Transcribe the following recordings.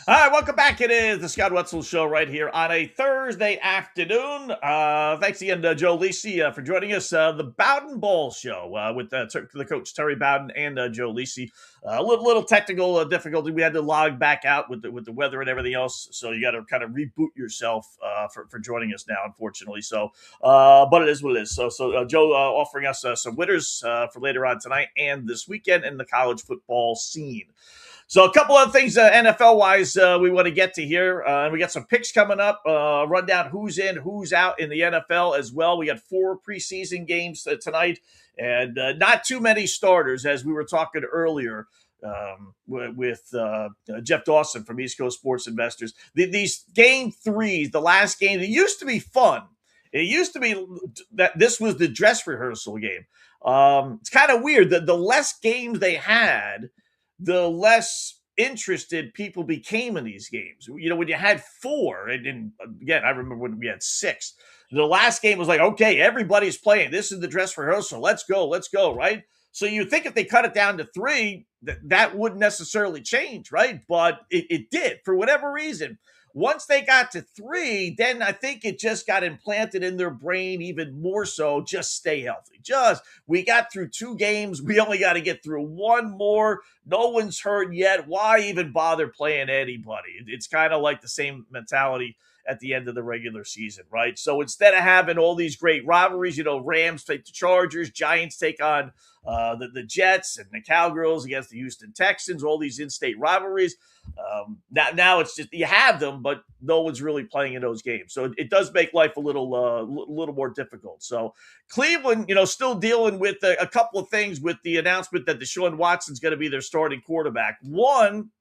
All right, welcome back. It is the Scott Wetzel Show right here on a Thursday afternoon. Thanks again to Joe Lisi for joining us. The Bowden Ball Show with the coach Terry Bowden and Joe Lisi. A little technical difficulty. We had to log back out with the weather and everything else, so you got to kind of reboot yourself for joining us now, unfortunately. So, but it is what it is. So Joe offering us some winners for later on tonight and this weekend in the college football scene. So a couple of things NFL-wise we want to get to here. And we got some picks coming up, run down who's in, who's out in the NFL as well. We got 4 preseason games tonight and not too many starters, as we were talking earlier with Jeff Dawson from East Coast Sports Investors. These game threes, the last game, it used to be fun. It used to be that this was the dress rehearsal game. It's kind of weird that the less games they had, the less interested people became in these games. You know, when you had 4, and again, I remember when we had 6, the last game was like, okay, everybody's playing. This is the dress rehearsal. Let's go, right? So you think if they cut it down to 3, that wouldn't necessarily change, right? But it did for whatever reason. Once they got to 3, then I think it just got implanted in their brain even more so. Just stay healthy. We got through 2 games. We only got to get through 1 more. No one's hurt yet. Why even bother playing anybody? It's kind of like the same mentality at the end of the regular season, right? So instead of having all these great rivalries, you know, Rams take the Chargers, Giants take on the Jets, and the Cowgirls against the Houston Texans, all these in-state rivalries. Now it's just you have them, but no one's really playing in those games. So it does make life a little more difficult. So Cleveland, you know, still dealing with a couple of things with the announcement that Deshaun Watson's going to be their starting quarterback. One,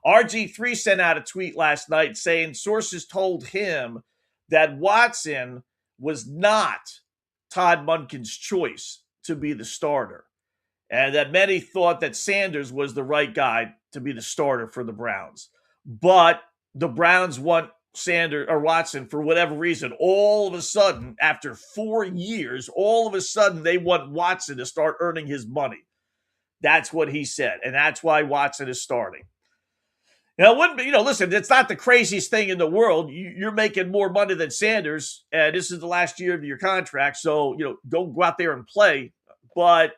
RG3 sent out a tweet last night saying sources told him that Watson was not Todd Monken's choice to be the starter, and that many thought that Sanders was the right guy to be the starter for the Browns. But the Browns want Sanders or Watson for whatever reason. All of a sudden, after 4 years, all of a sudden they want Watson to start earning his money. That's what he said, and that's why Watson is starting. Now, it wouldn't be, listen, it's not the craziest thing in the world. You're making more money than Sanders, and this is the last year of your contract, so, don't go out there and play. But,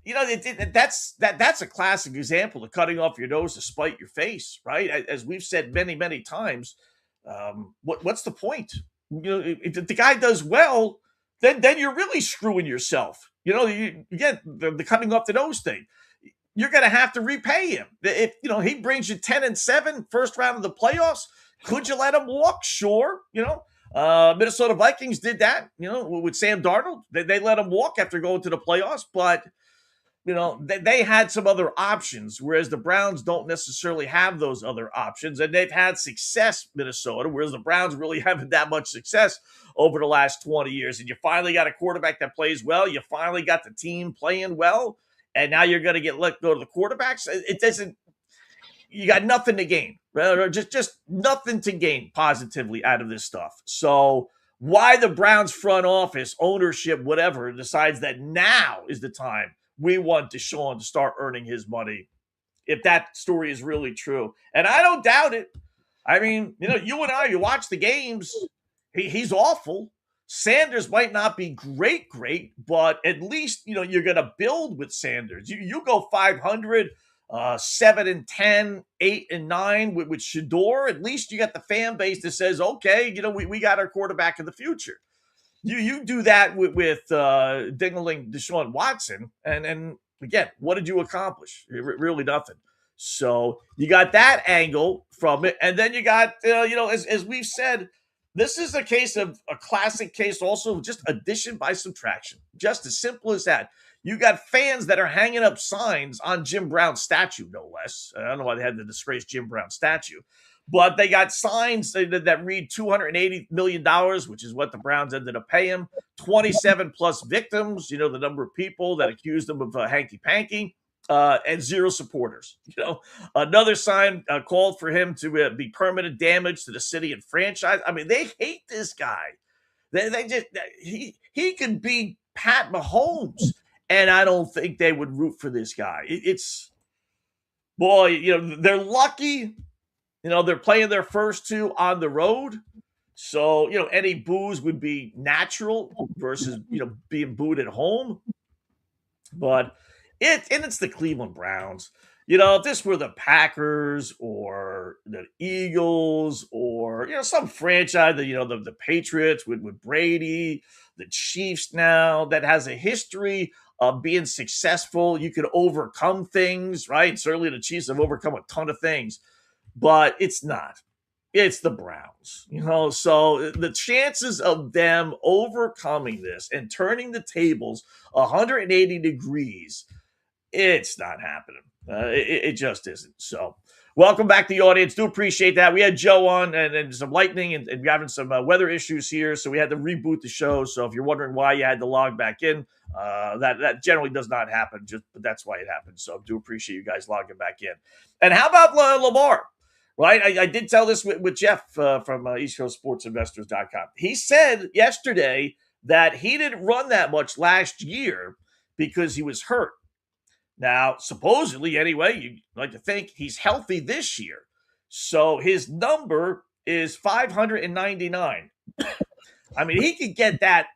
that's a classic example of cutting off your nose to spite your face, right? As we've said many, many times, what's the point? If the guy does well, then you're really screwing yourself. Again, the cutting off the nose thing. You're going to have to repay him. If he brings you 10-7 first round of the playoffs, could you let him walk? Sure. Minnesota Vikings did that, with Sam Darnold. They let him walk after going to the playoffs, but they had some other options, whereas the Browns don't necessarily have those other options, and they've had success, Minnesota, whereas the Browns really haven't that much success over the last 20 years. And you finally got a quarterback that plays well. You finally got the team playing well. And now you're going to get let go to the quarterbacks. It doesn't. You got nothing to gain, right? Or just nothing to gain positively out of this stuff. So why the Browns front office, ownership, whatever, decides that now is the time we want Deshaun to start earning his money, if that story is really true, and I don't doubt it. I mean, you and I, you watch the games. He's awful. Sanders might not be great, but at least, you're going to build with Sanders. You go 500, 7-10, 8-9 with Shedeur. At least you got the fan base that says, okay, we got our quarterback of the future. You do that with dingling Deshaun Watson, and again, what did you accomplish? Really nothing. So you got that angle from it, and then you got, as we've said, this is a case of a classic case also, just addition by subtraction. Just as simple as that. You got fans that are hanging up signs on Jim Brown's statue, no less. I don't know why they had the disgraced Jim Brown statue. But they got signs that read $280 million, which is what the Browns ended up paying him. 27 plus victims, the number of people that accused them of hanky-panky. And 0 supporters. Another sign called for him to be permanent damage to the city and franchise. I mean, they hate this guy. He could be Pat Mahomes, and I don't think they would root for this guy. They're lucky They're playing their first two on the road. So, any boos would be natural versus, being booed at home. But it's the Cleveland Browns. If this were the Packers or the Eagles or some franchise that the Patriots with Brady, the Chiefs now that has a history of being successful, you could overcome things, right? Certainly the Chiefs have overcome a ton of things, but it's not. It's the Browns, so the chances of them overcoming this and turning the tables 180 degrees, it's not happening. It just isn't. So, welcome back to the audience. Do appreciate that. We had Joe on and some lightning and we're having some weather issues here, so we had to reboot the show. So, if you're wondering why you had to log back in, that generally does not happen, but that's why it happened. So, do appreciate you guys logging back in. And how about Lamar? Right, I did tell this with Jeff from EastCoastSportsInvestors.com. He said yesterday that he didn't run that much last year because he was hurt. Now, supposedly, anyway, you'd like to think he's healthy this year. So his number is 599. I mean, he could get that,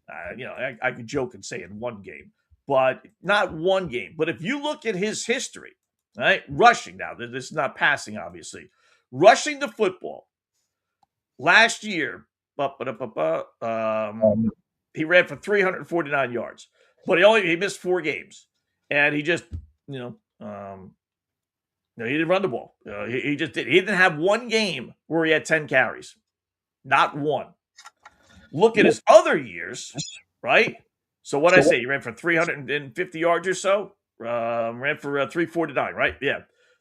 I could joke and say in one game, but not one game. But if you look at his history, right, rushing now, this is not passing, obviously. Rushing the football. Last year, he ran for 349 yards, but he missed 4 games. And he just, he didn't run the ball. He just did. He didn't have one game where he had 10 carries. Not one. Look at his other years, right? So what I say, he ran for 350 yards or so. Ran for 349, right? Yeah.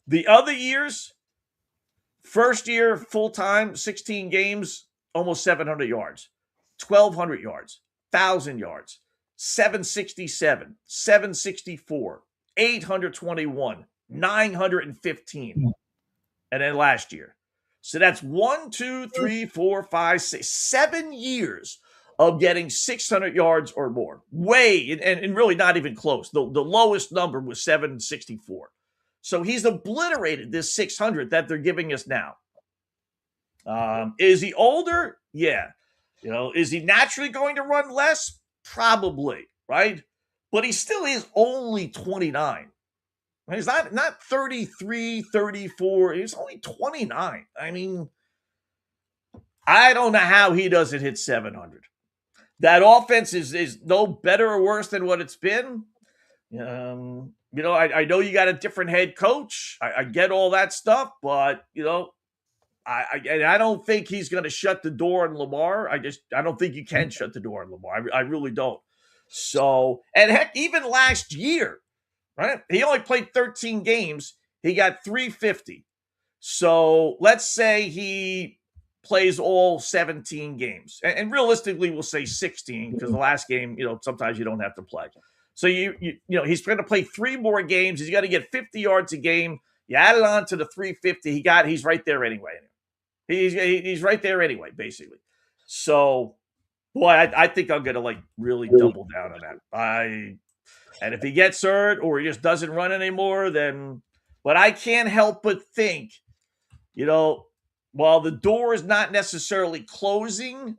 The other years, first year full-time, 16 games, almost 700 yards, 1,200 yards, 1,000 yards, 767, 764, 821, 915. And then last year. So that's 1, 2, 3, 4, 5, 6, 7 years of getting 600 yards or more. And really not even close. The lowest number was 764. So he's obliterated this 600 that they're giving us now. Is he older? Yeah. Is he naturally going to run less? Probably, right? But he still is only 29. He's not 33, 34. He's only 29. I mean, I don't know how he doesn't hit 700. That offense is no better or worse than what it's been. I know you got a different head coach. I get all that stuff, but, I don't think he's going to shut the door on Lamar. I don't think you can shut the door on Lamar. I really don't. So, and heck, even last year, right? He only played 13 games. He got 350. So let's say he plays all 17 games. And realistically, we'll say 16 because the last game, sometimes you don't have to play. So, he's going to play 3 more games. He's got to get 50 yards a game. You add it on to the 350 he's right there anyway. He's right there anyway, basically. So, boy, I think I'm going to really double down on that. And if he gets hurt or he just doesn't run anymore, then, but I can't help but think, while the door is not necessarily closing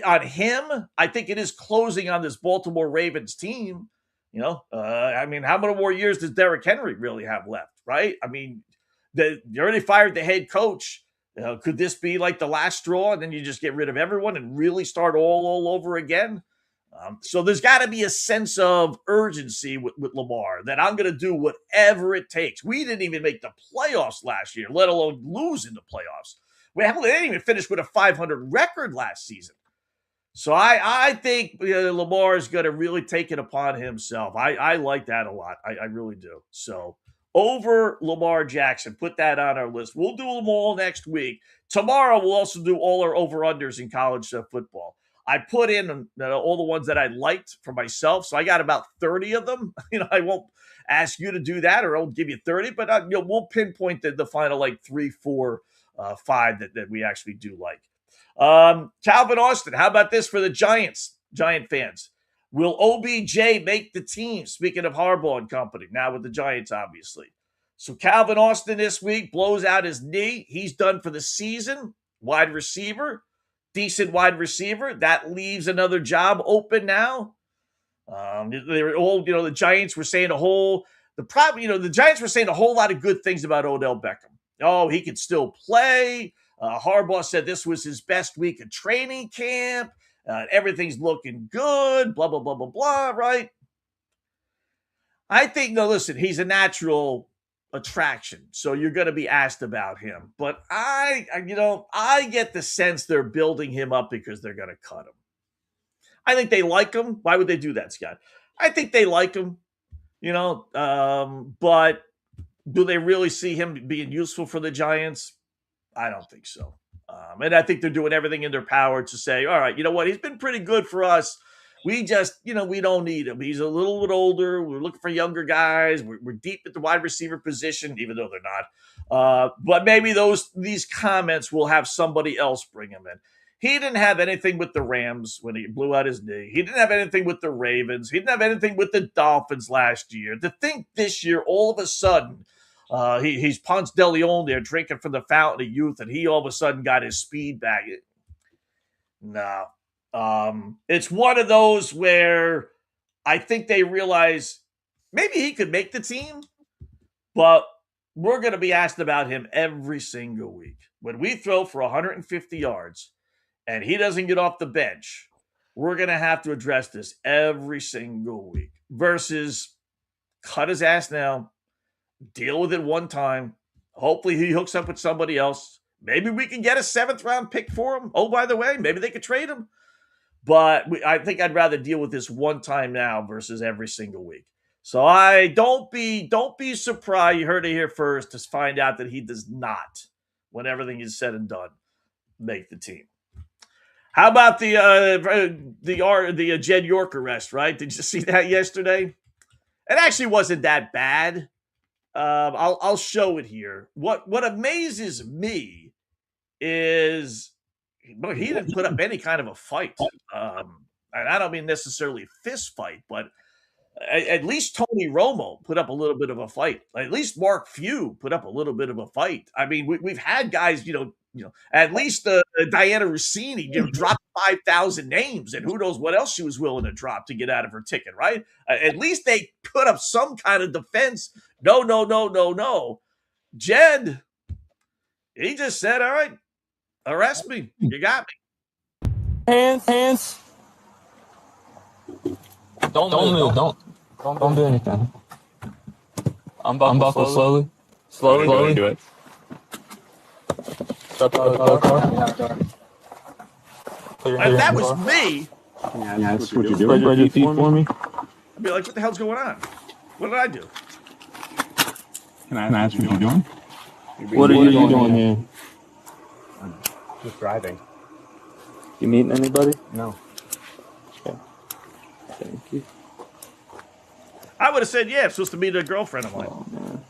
on him, I think it is closing on this Baltimore Ravens team. How many more years does Derrick Henry really have left, right? I mean, they already fired the head coach. Could this be like the last straw and then you just get rid of everyone and really start all over again? So there's got to be a sense of urgency with Lamar that I'm going to do whatever it takes. We didn't even make the playoffs last year, let alone lose in the playoffs. They didn't even finish with a 500 record last season. So I think Lamar is going to really take it upon himself. I like that a lot. I really do. So over Lamar Jackson, put that on our list. We'll do them all next week. Tomorrow we'll also do all our over-unders in college football. I put in all the ones that I liked for myself. So I got about 30 of them. I won't ask you to do that or I'll give you 30, but we'll pinpoint the final 3, 4, 5 that we actually do like. Calvin Austin, how about this for the Giant fans? Will OBJ make the team? Speaking of Harbaugh and company, now with the Giants, obviously. So Calvin Austin this week blows out his knee. He's done for the season. Wide receiver, decent wide receiver. That leaves another job open now. They were all, the Giants were saying the Giants were saying a whole lot of good things about Odell Beckham. Oh, he could still play. Harbaugh said this was his best week of training camp. Everything's looking good. Blah, blah, blah, blah, blah, right? I think, no, listen, he's a natural attraction, so you're going to be asked about him. But I get the sense they're building him up because they're going to cut him. I think they like him. Why would they do that, Scott? I think they like him, but do they really see him being useful for the Giants? I don't think so. And I think they're doing everything in their power to say, all right, you know what? He's been pretty good for us. We just, we don't need him. He's a little bit older. We're looking for younger guys. We're deep at the wide receiver position, even though they're not. But maybe these comments will have somebody else bring him in. He didn't have anything with the Rams when he blew out his knee. He didn't have anything with the Ravens. He didn't have anything with the Dolphins last year. To think this year, all of a sudden, he's Ponce de Leon there drinking from the fountain of youth, and he all of a sudden got his speed back. No. It's one of those where I think they realize maybe he could make the team, but we're going to be asked about him every single week. When we throw for 150 yards and he doesn't get off the bench, we're going to have to address this every single week versus cut his ass now, deal with it one time. Hopefully he hooks up with somebody else. Maybe we can get a 7th-round pick for him. Oh, by the way, maybe they could trade him. But I think I'd rather deal with this one time now versus every single week. So don't be surprised. You heard it here first to find out that he does not, when everything is said and done, make the team. How about the Jed York arrest? Right? Did you see that yesterday? It actually wasn't that bad. I'll show it here. What amazes me is, but he didn't put up any kind of a fight. And I don't mean necessarily fist fight, but at least Tony Romo put up a little bit of a fight. At least Mark Few put up a little bit of a fight. I mean, we've had guys, at least Diana Rossini, dropped 5,000 names, and who knows what else she was willing to drop to get out of her ticket, right? At least they put up some kind of defense. No. Jed, he just said, all right, arrest me. You got me. Hands. Don't move. Don't do anything. I'm buckled slowly. Slowly do it. Step out of the car. If that was me, yeah, that's what you're doing. Spread your feet for me. I'd be like, what the hell's going on? What did I do? Can I ask what you're doing? What are you doing here? I'm just driving. You meeting anybody? No. Okay. Thank you. I would have said, yeah, I'm supposed to meet a girlfriend of mine. Oh, man.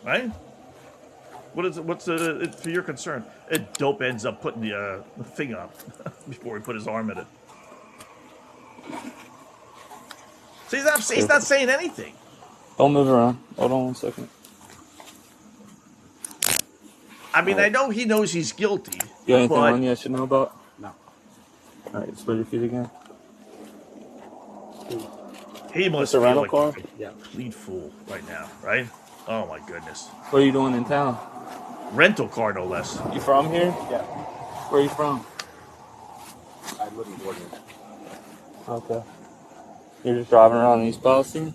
Right? What's for your concern? Dope ends up putting the thing up before he put his arm in it. So he's not saying anything. Don't move around. Hold on 1 second. I mean, I know he knows he's guilty. You got anything on you I should know about? No. All right, spread your feet again. He must a feel rental like car? a complete fool right now, right? Oh my goodness. What are you doing in town? Rental car, no less. You from here? Yeah. Where are you from? I live in Gordon. Okay. You're just driving around in East Palestine?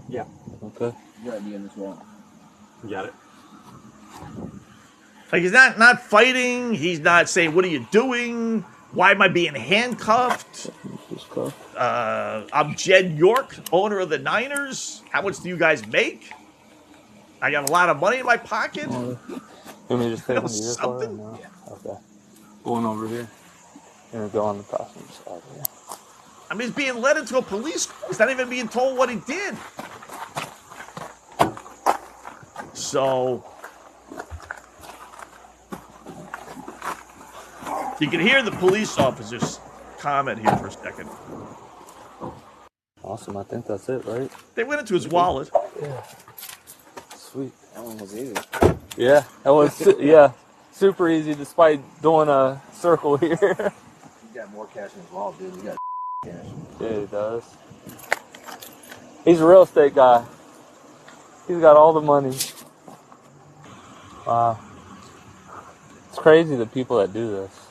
Yeah. Okay. You gotta be in this wall. You got it. Like, he's not fighting. He's not saying, what are you doing? Why am I being handcuffed? I'm Jed York, owner of the Niners. How much do you guys make? I got a lot of money in my pocket. You want me to just take him to your car? Something? No? Okay. Going over here. You're going to go on the passenger side here. I mean, he's being led into a police car. He's not even being told what he did. So you can hear the police officers comment here for a second. All Awesome. I think that's it, right? They went into his wallet. Yeah. Sweet. That one was easy. Yeah, that was super easy despite doing a circle here. He's got more cash in his wallet, dude. He got cash. Yeah, he does. He's a real estate guy. He's got all the money. Wow. It's crazy the people that do this.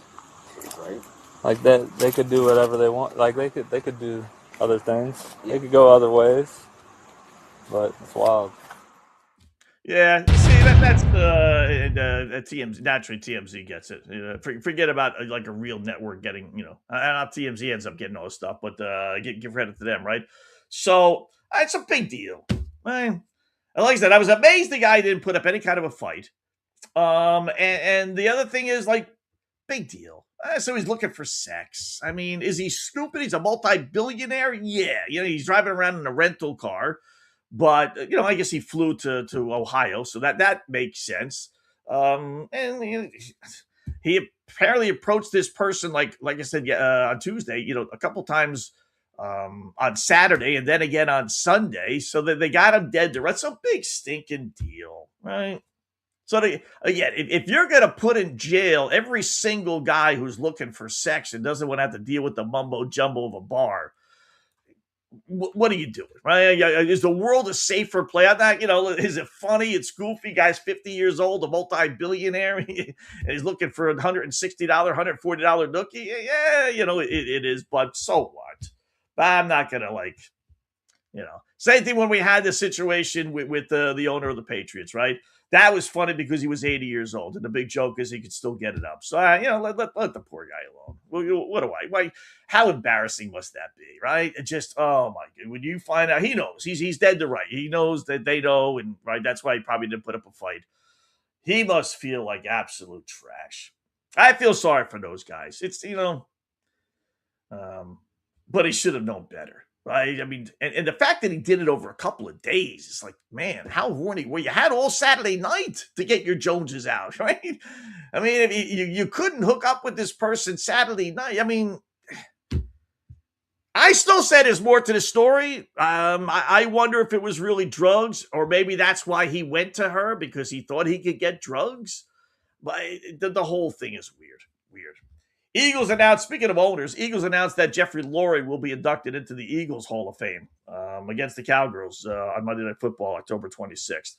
Right? Like that, they could do whatever they want. Like they could do other things. They could go other ways. But it's wild. Yeah, see, that's TMZ. Naturally, TMZ gets it. Forget about like a real network getting, not TMZ ends up getting all this stuff, but give credit to them, right? So it's a big deal. Like I said, I was amazed the guy didn't put up any kind of a fight. And the other thing is, like, big deal. So he's looking for sex. I mean, is he stupid? He's a multi-billionaire? Yeah. He's driving around in a rental car. But, I guess he flew to Ohio, so that makes sense. And he apparently approached this person, like I said, on Tuesday, a couple times on Saturday and then again on Sunday, so that they got him dead to rights. That's a big stinking deal, right? So, again, if you're going to put in jail every single guy who's looking for sex and doesn't want to have to deal with the mumbo jumbo of a bar, what are you doing, right? Is the world a safer place? I'm not, is it funny? It's goofy. Guy's 50 years old, a multi-billionaire, and he's looking for a $160, $140 nookie. Yeah, it is, but so what? But I'm not going to, same thing when we had the situation with the owner of the Patriots, right? That was funny because he was 80 years old, and the big joke is he could still get it up. So, let the poor guy alone. What do I? Why? How embarrassing must that be, right? It just, oh my God. When you find out, he knows. He's dead to right. He knows that they know, and right, that's why he probably didn't put up a fight. He must feel like absolute trash. I feel sorry for those guys. It's, but he should have known better. Right. I mean, and the fact that he did it over a couple of days, it's like, man, how horny were you? Had all Saturday night to get your Joneses out, right? I mean, if you couldn't hook up with this person Saturday night. I mean, I still say there's more to the story. I wonder if it was really drugs, or maybe that's why he went to her, because he thought he could get drugs. But the whole thing is weird. Eagles announced, speaking of owners, Eagles announced that Jeffrey Lurie will be inducted into the Eagles Hall of Fame against the Cowgirls on Monday Night Football, October 26th.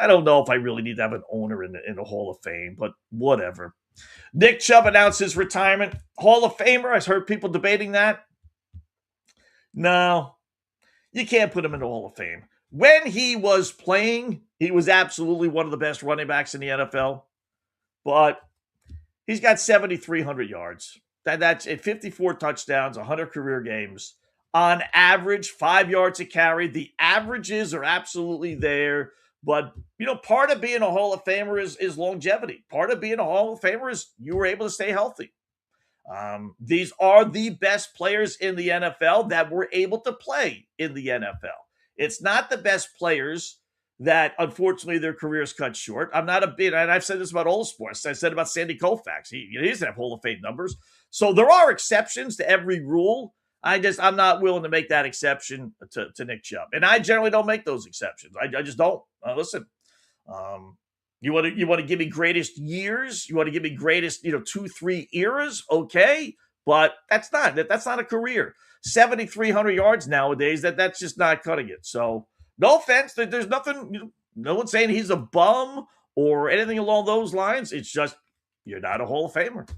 I don't know if I really need to have an owner in the Hall of Fame, but whatever. Nick Chubb announced his retirement. Hall of Famer, I've heard people debating that. No, you can't put him in the Hall of Fame. When he was playing, he was absolutely one of the best running backs in the NFL, but he's got 7,300 yards. That's at 54 touchdowns, 100 career games. On average, 5 yards a carry. The averages are absolutely there. But, part of being a Hall of Famer is longevity. Part of being a Hall of Famer is you were able to stay healthy. These are the best players in the NFL that were able to play in the NFL. It's not the best players that, unfortunately, their careers cut short. I'm not and I've said this about all sports. I said about Sandy Koufax. He doesn't have Hall of Fame numbers. So there are exceptions to every rule. I'm not willing to make that exception to Nick Chubb. And I generally don't make those exceptions. I just don't. Listen, you want to give me greatest years? You want to give me greatest, 2-3 eras? Okay. But that's not a career. 7,300 yards nowadays, that's just not cutting it. So, no offense, there's nothing, no one's saying he's a bum or anything along those lines. It's just, you're not a Hall of Famer.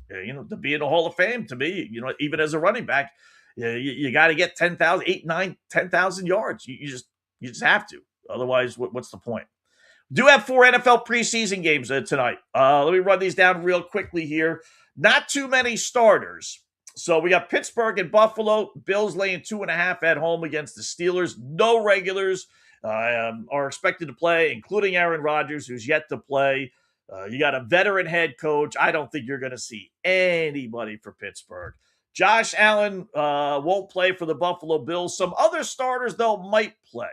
To be in a Hall of Fame, to me, even as a running back, you got to get 10,000, 8, 9, 10,000 yards. You just have to. Otherwise, what's the point? Do have 4 NFL preseason games tonight. Let me run these down real quickly here. Not too many starters. So we got Pittsburgh and Buffalo. Bills laying 2.5 at home against the Steelers. No regulars are expected to play, including Aaron Rodgers, who's yet to play. You got a veteran head coach. I don't think you're going to see anybody for Pittsburgh. Josh Allen won't play for the Buffalo Bills. Some other starters, though, might play.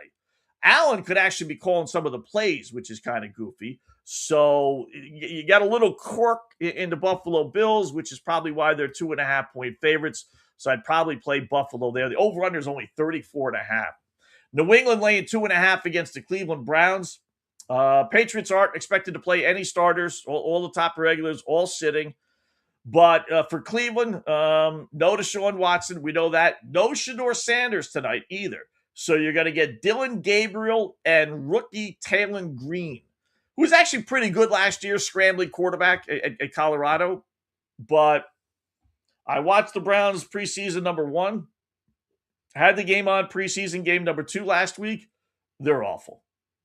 Allen could actually be calling some of the plays, which is kind of goofy. So you got a little quirk in the Buffalo Bills, which is probably why they're 2.5-point favorites. So I'd probably play Buffalo there. The over-under is only 34.5. New England laying 2.5 against the Cleveland Browns. Patriots aren't expected to play any starters. All the top regulars, all sitting. But for Cleveland, no Deshaun Watson. We know that. No Shedeur Sanders tonight either. So you're going to get Dylan Gabriel and rookie Talon Green, who was actually pretty good last year, scrambling quarterback at Colorado. But I watched the Browns preseason number 1. Had the game on preseason game number 2 last week. They're awful.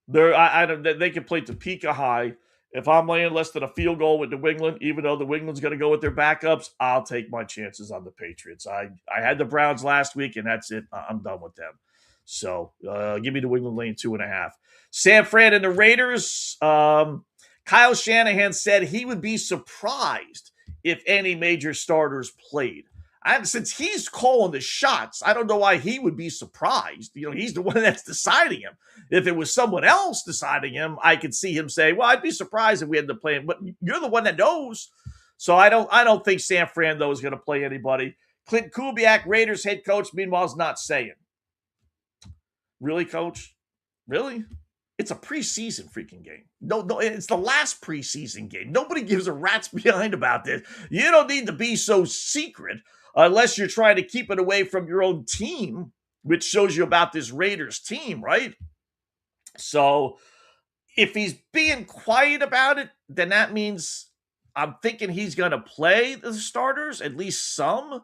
They can play Topeka high. If I'm laying less than a field goal with New England, even though New England's going to go with their backups, I'll take my chances on the Patriots. I had the Browns last week, and that's it. I'm done with them. So give me New England laying 2.5. San Fran and the Raiders. Kyle Shanahan said he would be surprised if any major starters played. Since he's calling the shots, I don't know why he would be surprised. He's the one that's deciding him. If it was someone else deciding him, I could see him say, well, I'd be surprised if we had to play him. But you're the one that knows. So I don't think San Fran, though, is going to play anybody. Clint Kubiak, Raiders head coach, meanwhile, is not saying. Really, coach? Really? It's a preseason freaking game. No, it's the last preseason game. Nobody gives a rat's behind about this. You don't need to be so secret unless you're trying to keep it away from your own team, which shows you about this Raiders team, right? So if he's being quiet about it, then that means I'm thinking he's going to play the starters, at least some.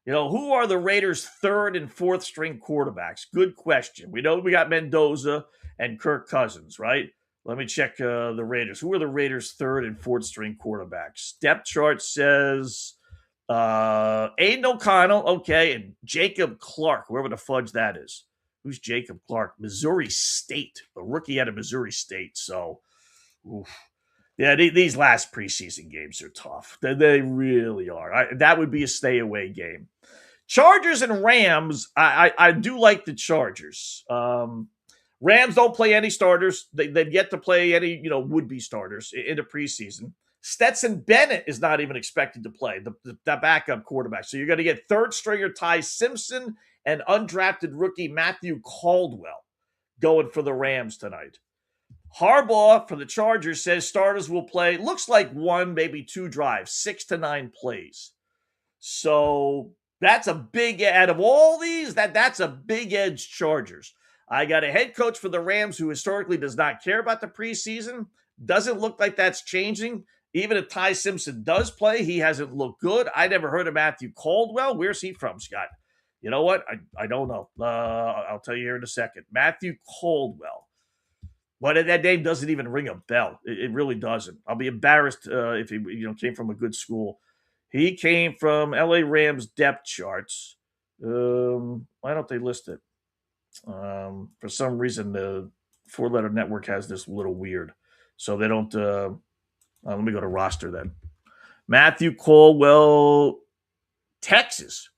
Who are the Raiders' third and fourth string quarterbacks? Good question. We know we got Mendoza and Kirk Cousins, right? Let me check the Raiders. Who are the Raiders' third and fourth string quarterbacks? Depth chart says Aiden O'Connell, okay, and Jacob Clark, whoever the fudge that is. Who's Jacob Clark? Missouri State, a rookie out of Missouri State. So, oof. Yeah, these last preseason games are tough. They really are. That would be a stay-away game. Chargers and Rams, I do like the Chargers. Rams don't play any starters. They've yet to play any, would-be starters in the preseason. Stetson Bennett is not even expected to play, the backup quarterback. So you're going to get third-stringer Ty Simpson and undrafted rookie Matthew Caldwell going for the Rams tonight. Harbaugh for the Chargers says starters will play, looks like 1, maybe 2 drives, 6 to 9 plays. So that's a big, out of all these, that's a big edge Chargers. I got a head coach for the Rams who historically does not care about the preseason. Doesn't look like that's changing. Even if Ty Simpson does play, he hasn't looked good. I never heard of Matthew Caldwell. Where's he from, Scott? You know what? I don't know. I'll tell you here in a second. Matthew Caldwell. But that name doesn't even ring a bell. It really doesn't. I'll be embarrassed if he came from a good school. He came from LA Rams depth charts. Why don't they list it? For some reason, the 4-letter network has this little weird. So they don't. Let me go to roster then. Matthew Caldwell, Texas.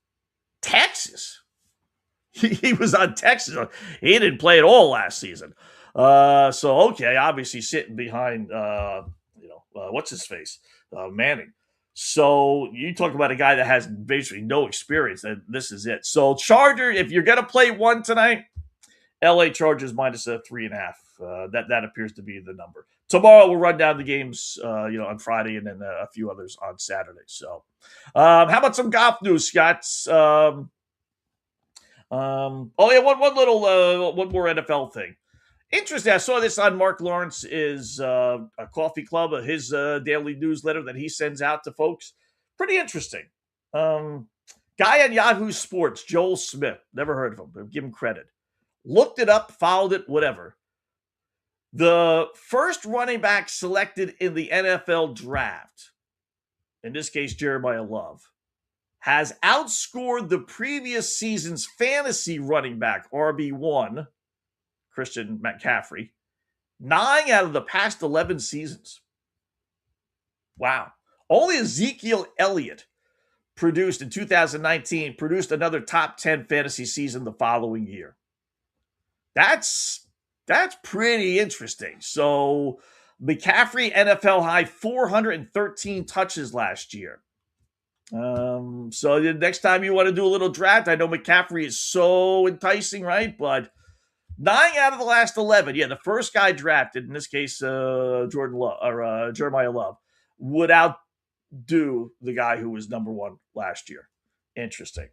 He was on Texas. He didn't play at all last season. So okay, obviously sitting behind, what's his face, Manning. So you talk about a guy that has basically no experience, and this is it. So Charger, if you're gonna play 1 tonight, LA Chargers minus a 3.5. That appears to be the number. Tomorrow we'll run down the games, on Friday, and then a few others on Saturday. So, how about some golf news, Scott? One more NFL thing. Interesting. I saw this on Mark Lawrence's a coffee club, his daily newsletter that he sends out to folks. Pretty interesting. Guy on Yahoo Sports, Joel Smith. Never heard of him, but give him credit. Looked it up, followed it, whatever. The first running back selected in the NFL draft, in this case Jeremiah Love, has outscored the previous season's fantasy running back, RB1, Christian McCaffrey, 9 out of the past 11 seasons. Wow. Only Ezekiel Elliott produced in 2019, produced another top 10 fantasy season the following year. That's pretty interesting. So McCaffrey, NFL high, 413 touches last year. So the next time you want to do a little draft, I know McCaffrey is so enticing, right? But 9 out of the last 11, yeah, the first guy drafted, in this case, Jordan Love or Jeremiah Love, would outdo the guy who was number 1 last year. Interesting.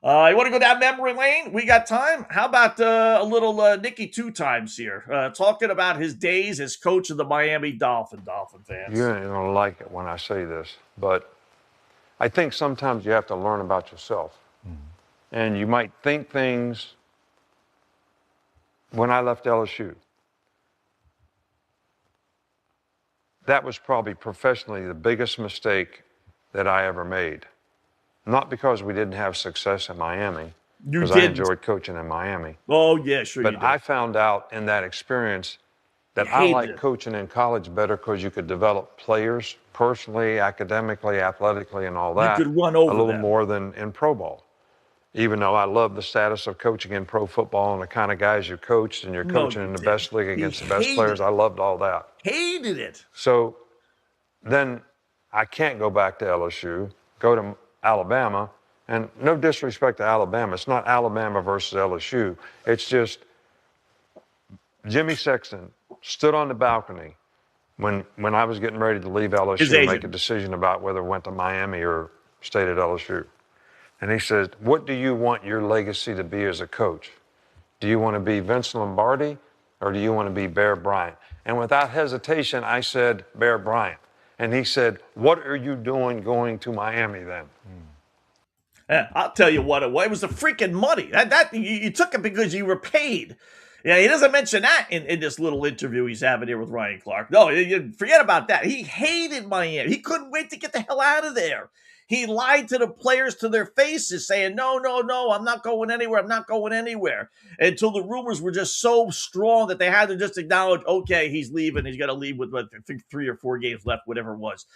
You want to go down memory lane? We got time. How about a little Nicky 2 times here, talking about his days as coach of the Miami Dolphin fans. You're going to like it when I say this, but I think sometimes you have to learn about yourself. And you might think things. When I left LSU, that was probably professionally the biggest mistake that I ever made. Not because we didn't have success in Miami, because I enjoyed coaching in Miami. Oh, yeah, sure. But I found out in that experience that I like coaching in college better because you could develop players personally, academically, athletically, and all that you could run over a little more than in pro ball. Even though I love the status of coaching in pro football and the kind of guys you coached and you're coaching in the best league against the best players, I loved all that. Hated it. So then I can't go back to LSU, go to Alabama, and no disrespect to Alabama. It's not Alabama versus LSU. It's just Jimmy Sexton stood on the balcony when I was getting ready to leave LSU and make a decision about whether I went to Miami or stayed at LSU. And he says, what do you want your legacy to be as a coach? Do you want to be Vince Lombardi or do you want to be Bear Bryant? And without hesitation, I said Bear Bryant. And he said, what are you doing going to Miami then? Yeah, I'll tell you what it was the freaking money. That you took it because you were paid. Yeah, he doesn't mention that in this little interview he's having here with Ryan Clark. No, you forget about that. He hated Miami. He couldn't wait to get the hell out of there. He lied to the players to their faces saying, no, I'm not going anywhere. I'm not going anywhere. Until the rumors were just so strong that they had to just acknowledge, okay, he's leaving. He's got to leave with, I think, 3 or 4 games left, whatever it was,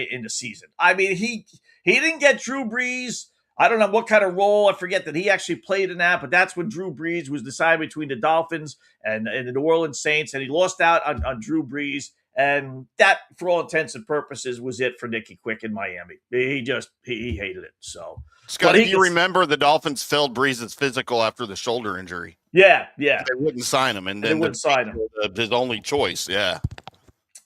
in the season. I mean, he didn't get Drew Brees. I don't know what kind of role. I forget that he actually played in that, but that's when Drew Brees was decided between the Dolphins and the New Orleans Saints, and he lost out on Drew Brees. And that, for all intents and purposes, was it for Nicky Quick in Miami. He hated it. So, Scott, do you remember the Dolphins failed Brees' physical after the shoulder injury? Yeah. They wouldn't sign him, and then they wouldn't sign him. His only choice. Yeah.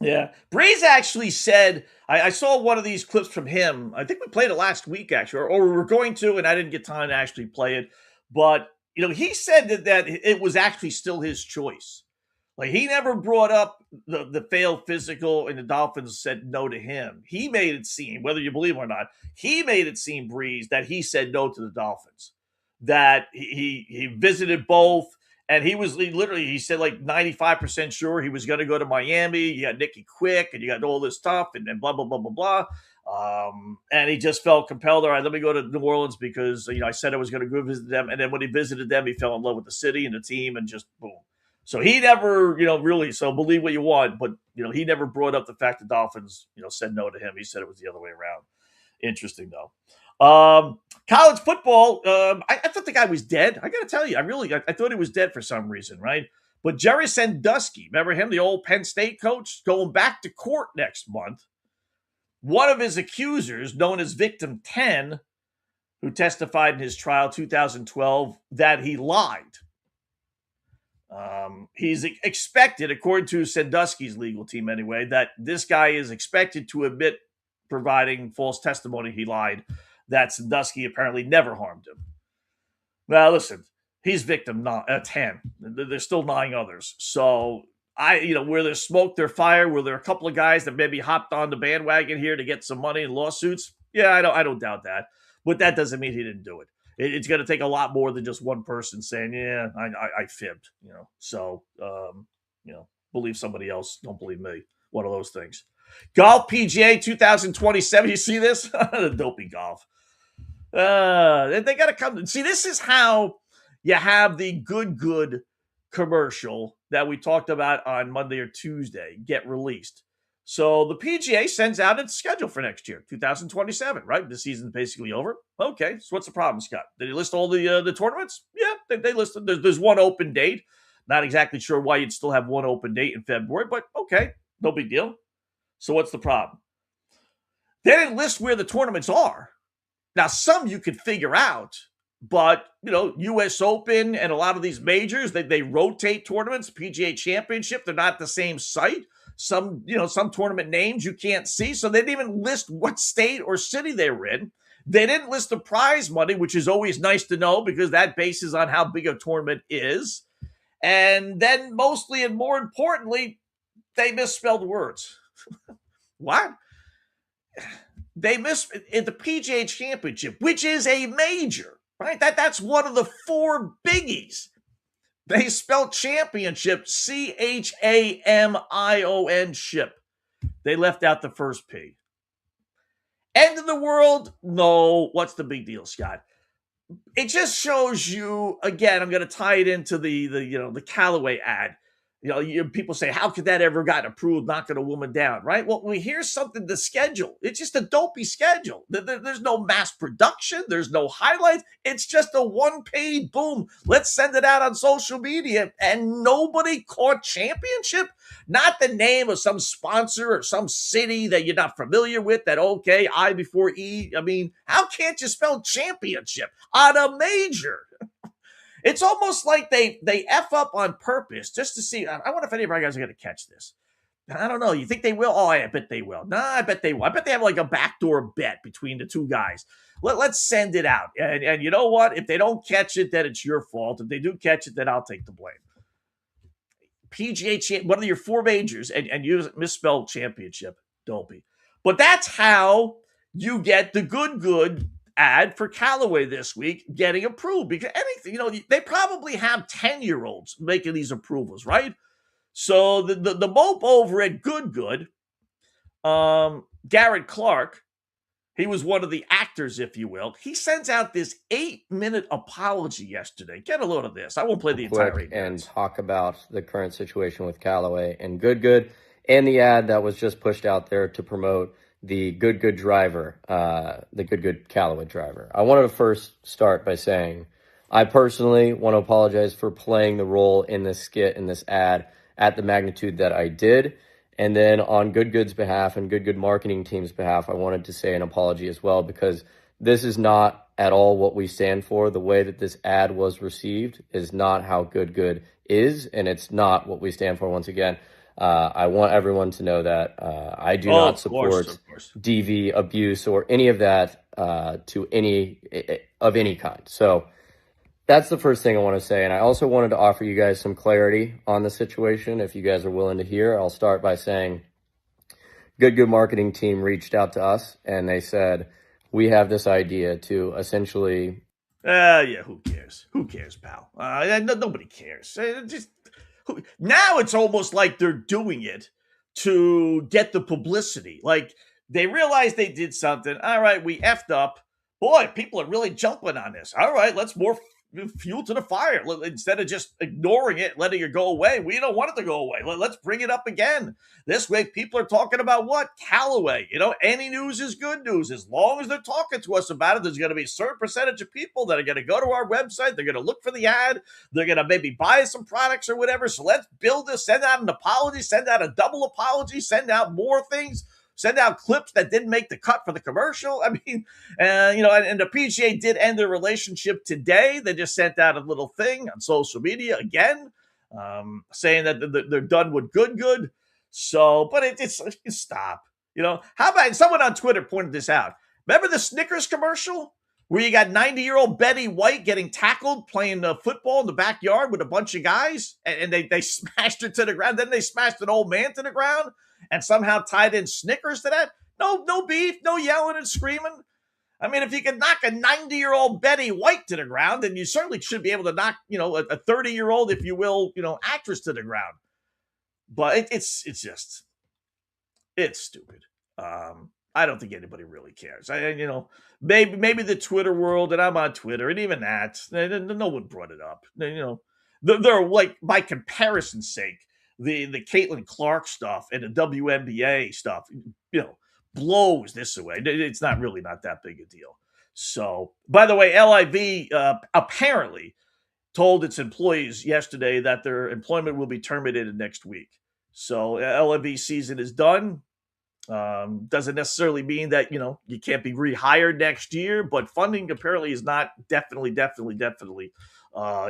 Brees actually said, I saw one of these clips from him. I think we played it last week, actually, or we were going to, and I didn't get time to actually play it. But, he said that it was actually still his choice. Like, he never brought up the failed physical and the Dolphins said no to him. He made it seem, whether you believe it or not, he made it seem, Brees, that he said no to the Dolphins. That he visited both, and he said like 95% sure he was going to go to Miami. You got Nicky Quick, and you got all this stuff, and blah, blah, blah, blah, blah. And he just felt compelled, all right, let me go to New Orleans because, I said I was going to go visit them. And then when he visited them, he fell in love with the city and the team and just boom. So he never, really, so believe what you want, but, he never brought up the fact the Dolphins, said no to him. He said it was the other way around. Interesting, though. College football, I thought the guy was dead. I got to tell you, I thought he was dead for some reason, right? But Jerry Sandusky, remember him, the old Penn State coach, going back to court next month. One of his accusers, known as Victim 10, who testified in his trial 2012, that he lied. He's expected, according to Sandusky's legal team anyway, that this guy is expected to admit providing false testimony he lied, that Sandusky apparently never harmed him. Now, listen, he's victim 10. There's still 9 others. So, where there's smoke, there's fire. Where there are a couple of guys that maybe hopped on the bandwagon here to get some money in lawsuits, yeah, I don't doubt that. But that doesn't mean he didn't do it. It's going to take a lot more than just one person saying, yeah, I fibbed, So, believe somebody else. Don't believe me. One of those things. Golf PGA 2027. You see this? The dopey golf. They got to come. See, this is how you have the good commercial that we talked about on Monday or Tuesday get released. So the PGA sends out its schedule for next year, 2027, right? The season's basically over. Okay, so what's the problem, Scott? Did they list all the tournaments? Yeah, they listed. There's one open date. Not exactly sure why you'd still have one open date in February, but okay, no big deal. So what's the problem? They didn't list where the tournaments are. Now, some you could figure out, but, U.S. Open and a lot of these majors, they rotate tournaments. PGA Championship, they're not at the same site. Some tournament names you can't see. So they didn't even list what state or city they were in. They didn't list the prize money, which is always nice to know because that bases on how big a tournament is. And then mostly and more importantly, they misspelled words. What? They missed in the PGA Championship, which is a major, right? That's one of the 4 biggies. They spelled championship CHAMION ship. They left out the first P. End of the world? No. What's the big deal, Scott? It just shows you, again, I'm going to tie it into the Callaway ad. People say, how could that ever got approved, knocking a woman down, right? Well, here's something to schedule. It's just a dopey schedule. There's no mass production. There's no highlights. It's just a one-page boom. Let's send it out on social media. And nobody caught championship? Not the name of some sponsor or some city that you're not familiar with, that, okay, I before E. I mean, how can't you spell championship on a major? It's almost like they F up on purpose just to see. I wonder if any of our guys are going to catch this. I don't know. You think they will? Oh, I bet they will. Nah, I bet they will. I bet they have like a backdoor bet between the two guys. Let's send it out. And you know what? If they don't catch it, then it's your fault. If they do catch it, then I'll take the blame. PGA one of your 4 majors, and you misspelled championship. Dopey. But that's how you get the good ad for Callaway this week getting approved, because anything, they probably have 10-year-olds making these approvals, right? So the mope over at Good, Garrett Clark, he was one of the actors, if you will. He sends out this 8-minute apology yesterday. Get a load of this. I won't play the entire 8 minutes. And talk about the current situation with Callaway and Good, and the ad that was just pushed out there to promote the Good driver, the Good Callaway driver. I wanted to first start by saying I personally want to apologize for playing the role in this skit, in this ad, at the magnitude that I did. And then on Good's behalf and Good marketing team's behalf, I wanted to say an apology as well, because this is not at all what we stand for. The way that this ad was received is not how Good is, and it's not what we stand for. Once again, I want everyone to know that I do not support DV abuse or any of that to any kind. So that's the first thing I want to say. And I also wanted to offer you guys some clarity on the situation. If you guys are willing to hear, I'll start by saying Good marketing team reached out to us and they said, we have this idea to essentially. Yeah, who cares? Who cares, pal? Nobody cares. Now it's almost like they're doing it to get the publicity. Like, they realize they did something. All right, we effed up. Boy, people are really jumping on this. All right, let's more fuel to the fire. Instead of just ignoring it, letting it go away. We don't want it to go away. Let's bring it up again. This way, people are talking about what? Callaway. Any news is good news. As long as they're talking to us about it, there's going to be a certain percentage of people that are going to go to our website. They're going to look for the ad. They're going to maybe buy some products or whatever. So let's build this, send out an apology, send out a double apology, send out more things. Send out clips that didn't make the cut for the commercial. I mean, and the PGA did end their relationship today. They just sent out a little thing on social media again, saying that they're done with Good. So, but it's stop. How about someone on Twitter pointed this out? Remember the Snickers commercial where you got 90-year-old Betty White getting tackled playing football in the backyard with a bunch of guys, and they smashed her to the ground. Then they smashed an old man to the ground and somehow tied in Snickers to that. No beef, no yelling and screaming. I mean, if you can knock a 90-year-old Betty White to the ground, then you certainly should be able to knock, a 30-year-old, if you will, actress to the ground. But it's stupid. I don't think anybody really cares. Maybe the Twitter world, and I'm on Twitter, and even that, no one brought it up. They're like, by comparison's sake, the Caitlin Clark stuff and the WNBA stuff, blows this away. It's not that big a deal. So, by the way, LIV apparently told its employees yesterday that their employment will be terminated next week. So LIV season is done. Doesn't necessarily mean that, you can't be rehired next year, but funding apparently is not definitely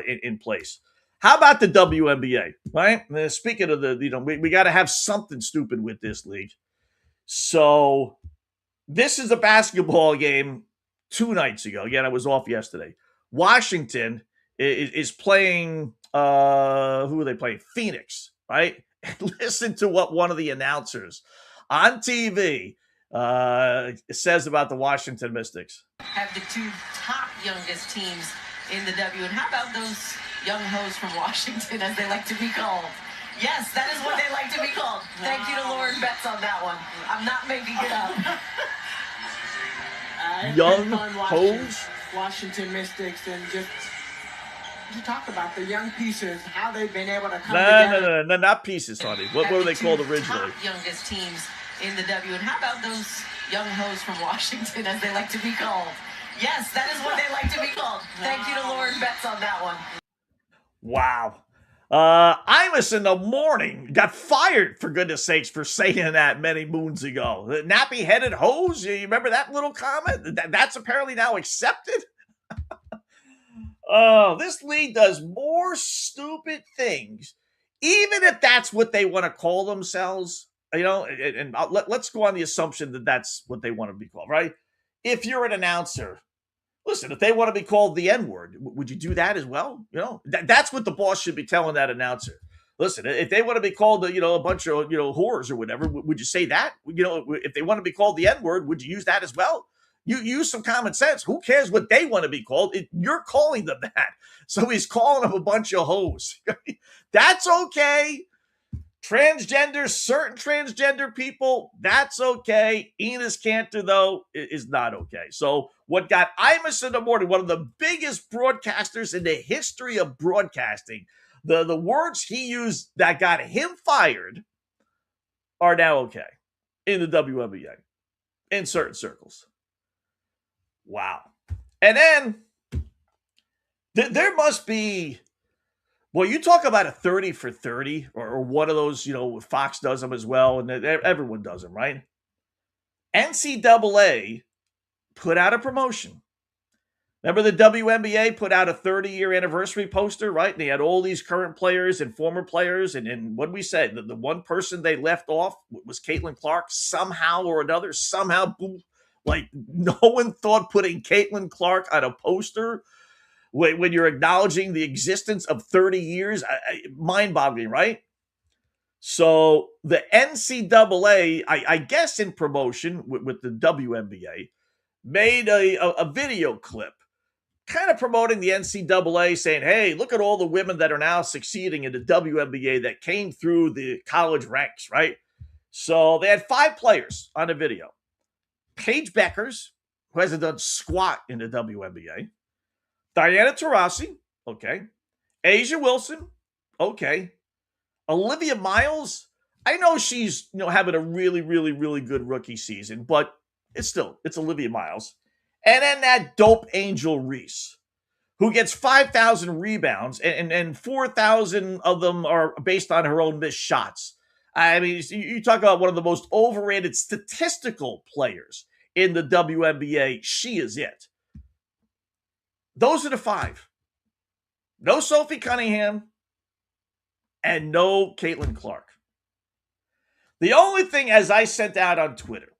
in place. How about the WNBA, right? Speaking of we got to have something stupid with this league. So this is a basketball game 2 nights ago. Again, I was off yesterday. Washington is playing, who are they playing? Phoenix, right? And listen to what one of the announcers on TV says about the Washington Mystics. Have the 2 top youngest teams in the W. And how about those young hoes from Washington, as they like to be called? Yes, that is what they like to be called. Thank you to Lauren Betts on that one. I'm not making it up. Young hoes? Washington Mystics, and just talk about the young pieces, how they've been able to come together. No, not pieces, honey. What were they called originally? Top youngest teams in the W. And how about those young hoes from Washington, as they like to be called? Yes, that is what they like to be called. Thank you to Lauren Betts on that one. Wow. Imus in the morning got fired, for goodness sakes, for saying that many moons ago. The nappy-headed hose, you remember that little comment? That's apparently now accepted? Oh, this league does more stupid things, even if that's what they want to call themselves. And let's go on the assumption that that's what they want to be called, right? If you're an announcer, listen, if they want to be called the N-word, would you do that as well? That's what the boss should be telling that announcer. Listen, if they want to be called, a bunch of, whores or whatever, would you say that? If they want to be called the N-word, would you use that as well? You use some common sense. Who cares what they want to be called? You're calling them that. So he's calling them a bunch of hoes. That's okay. Transgender, certain transgender people, that's okay. Enos Cantor, though, is not okay. So what got Imus in the morning, one of the biggest broadcasters in the history of broadcasting, the words he used that got him fired are now okay in the WNBA, in certain circles. Wow. And then there must be, well, you talk about a 30 for 30 or one of those, Fox does them as well, and everyone does them, right? NCAA put out a promotion. Remember the WNBA put out a 30-year anniversary poster, right? And they had all these current players and former players. And what we said, the one person they left off was Caitlin Clark somehow or another. Somehow, boom, like no one thought putting Caitlin Clark on a poster when you're acknowledging the existence of 30 years, mind-boggling, right? So the NCAA, I guess in promotion with the WNBA, made a video clip kind of promoting the NCAA, saying, hey, look at all the women that are now succeeding in the WNBA that came through the college ranks, right? So they had 5 players on the video. Paige Beckers, who hasn't done squat in the WNBA. Diana Taurasi, okay. Asia Wilson, okay. Olivia Miles, I know she's having a really, really, really good rookie season, but it's Olivia Miles. And then that dope Angel Reese, who gets 5,000 rebounds, and 4,000 of them are based on her own missed shots. I mean, you talk about one of the most overrated statistical players in the WNBA. She is it. Those are the 5. No Sophie Cunningham and no Caitlin Clark. The only thing, as I sent out on Twitter,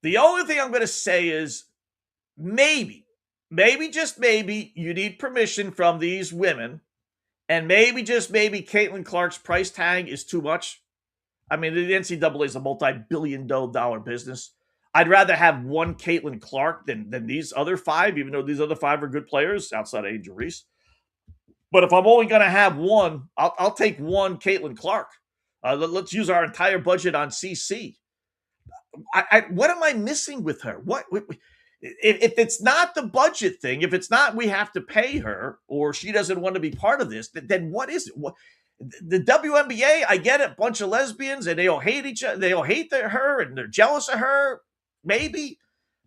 the only thing I'm going to say is maybe, just maybe, you need permission from these women, and maybe, just maybe, Caitlin Clark's price tag is too much. I mean, the NCAA is a multi-billion-dollar business. I'd rather have one Caitlin Clark than these other 5, even though these other 5 are good players outside of Angel Reese. But if I'm only going to have one, I'll take one Caitlin Clark. Let's use our entire budget on CC. What am I missing with her? What if it's not the budget thing, if it's not we have to pay her or she doesn't want to be part of this, then what is it? What, the WNBA, I get it, a bunch of lesbians and they all hate each other. They all hate her and they're jealous of her, maybe.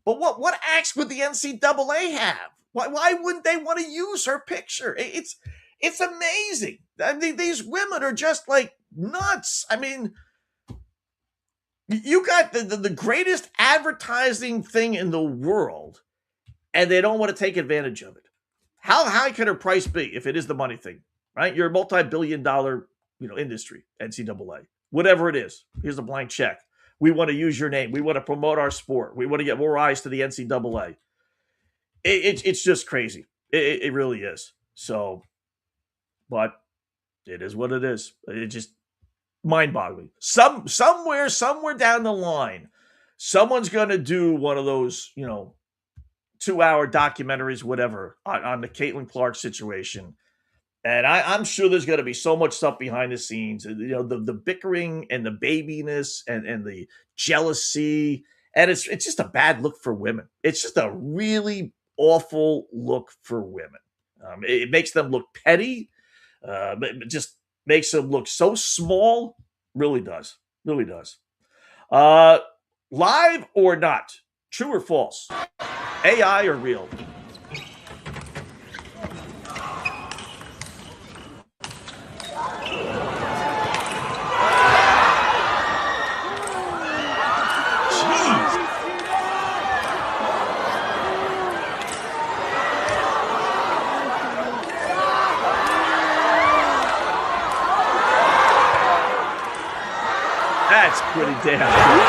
But what acts would the NCAA have? Why wouldn't they want to use her picture? It's amazing. I mean, these women are just like nuts. I mean, You got the greatest advertising thing in the world, and they don't want to take advantage of it. How high can her price be if it is the money thing, right? You're a multi-billion-dollar, industry, NCAA, whatever it is. Here's a blank check. We want to use your name. We want to promote our sport. We want to get more eyes to the NCAA. It's just crazy. It really is. So, but it is what it is. It just mind-boggling. Somewhere down the line, someone's going to do one of those, 2-hour documentaries, whatever, on the Caitlin Clark situation. And I'm sure there's going to be so much stuff behind the scenes, the bickering and the babiness and the jealousy. And it's just a bad look for women. It's just a really awful look for women. It makes them look petty. It just makes them look so small. Really does. Really does. Live or not? True or false? AI or real? That's pretty damn good.